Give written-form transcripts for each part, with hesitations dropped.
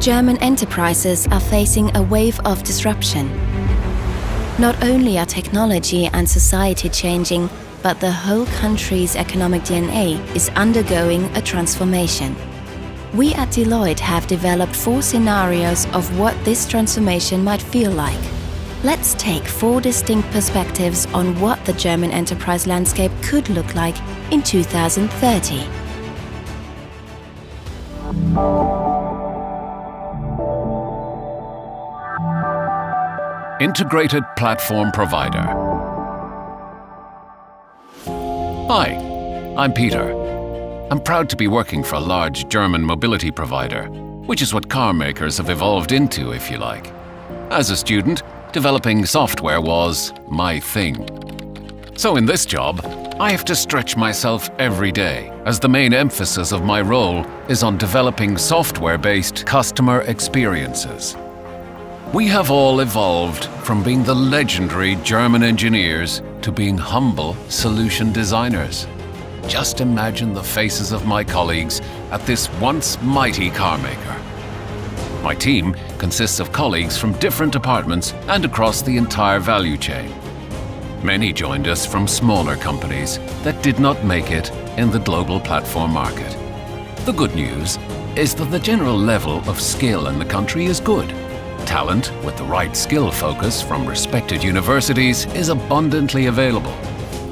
German enterprises are facing a wave of disruption. Not only are technology and society changing, but the whole country's economic DNA is undergoing a transformation. We at Deloitte have developed 4 scenarios of what this transformation might feel like. Let's take 4 distinct perspectives on what the German enterprise landscape could look like in 2030. Integrated platform provider. Hi, I'm Peter. I'm proud to be working for a large German mobility provider, which is what car makers have evolved into, if you like. As a student, developing software was my thing. So in this job, I have to stretch myself every day, as the main emphasis of my role is on developing software-based customer experiences. We have all evolved from being the legendary German engineers to being humble solution designers. Just imagine the faces of my colleagues at this once mighty car maker. My team consists of colleagues from different departments and across the entire value chain. Many joined us from smaller companies that did not make it in the global platform market. The good news is that the general level of skill in the country is good. Talent with the right skill focus from respected universities is abundantly available.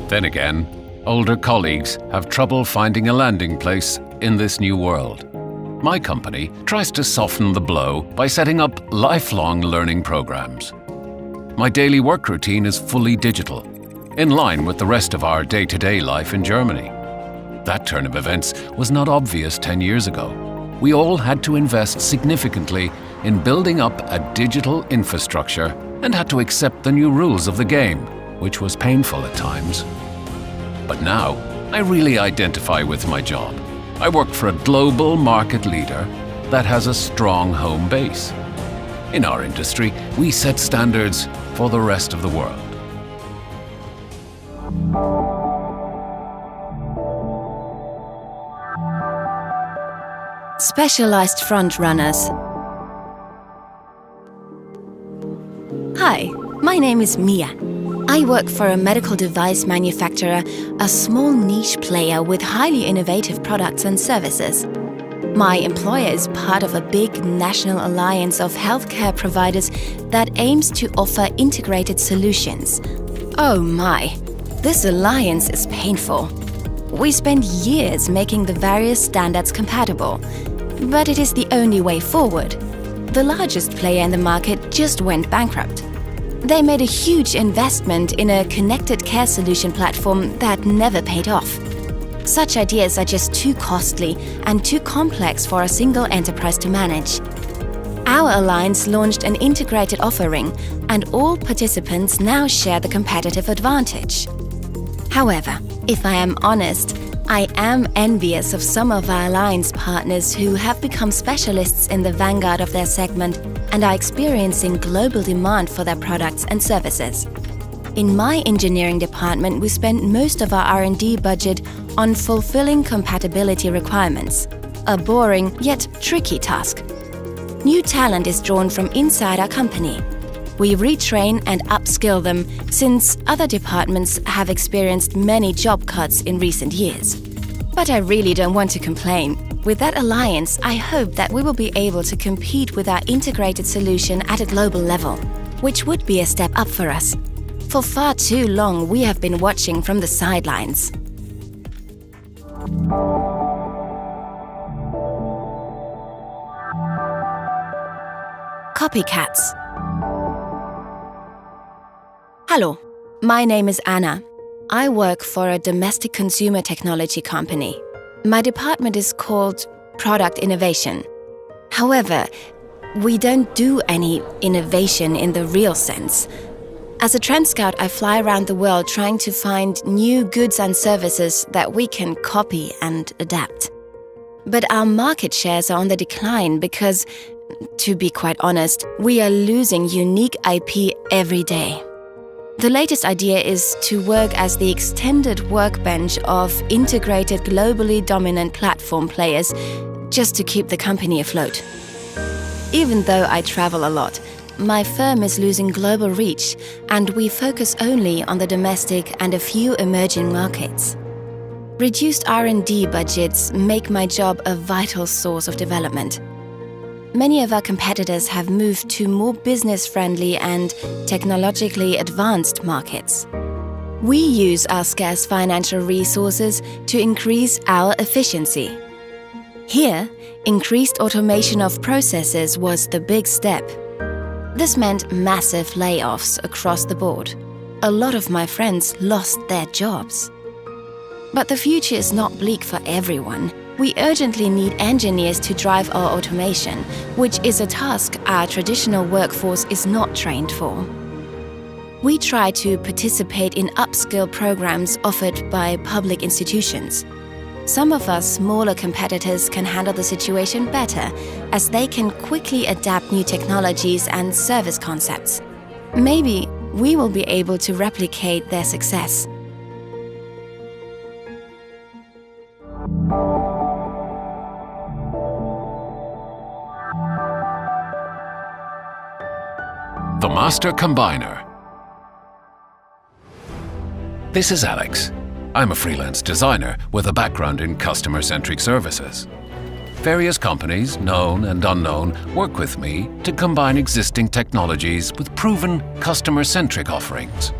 Then again, older colleagues have trouble finding a landing place in this new world. My company tries to soften the blow by setting up lifelong learning programs. My daily work routine is fully digital, in line with the rest of our day-to-day life in Germany. That turn of events was not obvious 10 years ago. We all had to invest significantly in building up a digital infrastructure and had to accept the new rules of the game, which was painful at times. But now, I really identify with my job. I work for a global market leader that has a strong home base. In our industry, we set standards for the rest of the world. Specialized frontrunners. Hi, my name is Mia. I work for a medical device manufacturer, a small niche player with highly innovative products and services. My employer is part of a big national alliance of healthcare providers that aims to offer integrated solutions. Oh my, this alliance is painful. We spend years making the various standards compatible, but it is the only way forward. The largest player in the market just went bankrupt. They made a huge investment in a connected care solution platform that never paid off. Such ideas are just too costly and too complex for a single enterprise to manage. Our alliance launched an integrated offering, and all participants now share the competitive advantage. However, if I am honest, I am envious of some of our alliance partners who have become specialists in the vanguard of their segment and are experiencing global demand for their products and services. In my engineering department, we spend most of our R&D budget on fulfilling compatibility requirements, a boring yet tricky task. New talent is drawn from inside our company. We retrain and upskill them, since other departments have experienced many job cuts in recent years. But I really don't want to complain. With that alliance, I hope that we will be able to compete with our integrated solution at a global level, which would be a step up for us. For far too long, we have been watching from the sidelines. Copycats. Hello, my name is Anna. I work for a domestic consumer technology company. My department is called Product Innovation. However, we don't do any innovation in the real sense. As a trend scout, I fly around the world trying to find new goods and services that we can copy and adapt. But our market shares are on the decline because, to be quite honest, we are losing unique IP every day. The latest idea is to work as the extended workbench of integrated, globally dominant platform players, just to keep the company afloat. Even though I travel a lot, my firm is losing global reach, and we focus only on the domestic and a few emerging markets. Reduced R&D budgets make my job a vital source of development. Many of our competitors have moved to more business-friendly and technologically advanced markets. We use our scarce financial resources to increase our efficiency. Here, increased automation of processes was the big step. This meant massive layoffs across the board. A lot of my friends lost their jobs. But the future is not bleak for everyone. We urgently need engineers to drive our automation, which is a task our traditional workforce is not trained for. We try to participate in upskill programs offered by public institutions. Some of our smaller competitors can handle the situation better, as they can quickly adapt new technologies and service concepts. Maybe we will be able to replicate their success. The Master Combiner. This is Alex. I'm a freelance designer with a background in customer-centric services. Various companies, known and unknown, work with me to combine existing technologies with proven customer-centric offerings.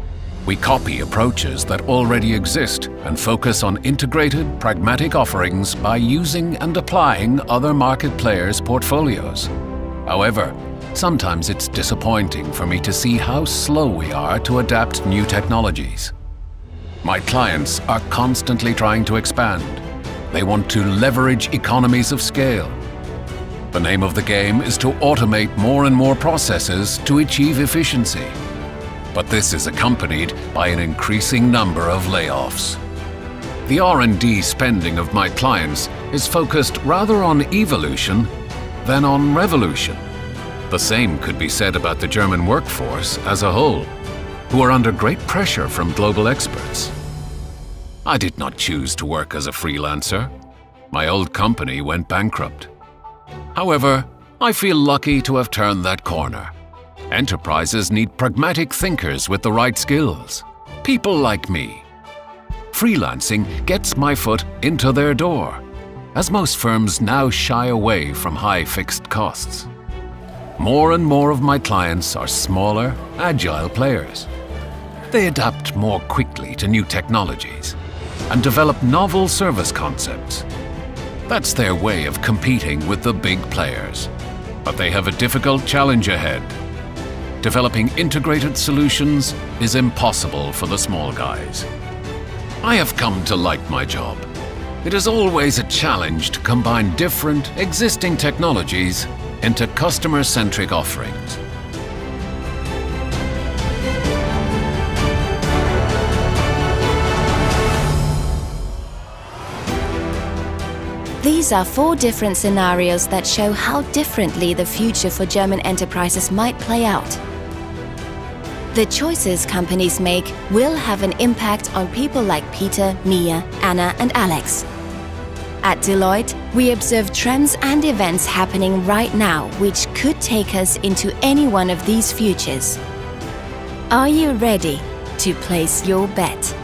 We copy approaches that already exist and focus on integrated, pragmatic offerings by using and applying other market players' portfolios. However, sometimes it's disappointing for me to see how slow we are to adapt new technologies. My clients are constantly trying to expand. They want to leverage economies of scale. The name of the game is to automate more and more processes to achieve efficiency. But this is accompanied by an increasing number of layoffs. The R&D spending of my clients is focused rather on evolution than on revolution. The same could be said about the German workforce as a whole, who are under great pressure from global experts. I did not choose to work as a freelancer. My old company went bankrupt. However, I feel lucky to have turned that corner. Enterprises need pragmatic thinkers with the right skills. People like me. Freelancing gets my foot into their door, as most firms now shy away from high fixed costs. More and more of my clients are smaller, agile players. They adapt more quickly to new technologies and develop novel service concepts. That's their way of competing with the big players. But they have a difficult challenge ahead. Developing integrated solutions is impossible for the small guys. I have come to like my job. It is always a challenge to combine different, existing technologies into customer-centric offerings. These are 4 different scenarios that show how differently the future for German enterprises might play out. The choices companies make will have an impact on people like Peter, Mia, Anna, and Alex. At Deloitte, we observe trends and events happening right now which could take us into any one of these futures. Are you ready to place your bet?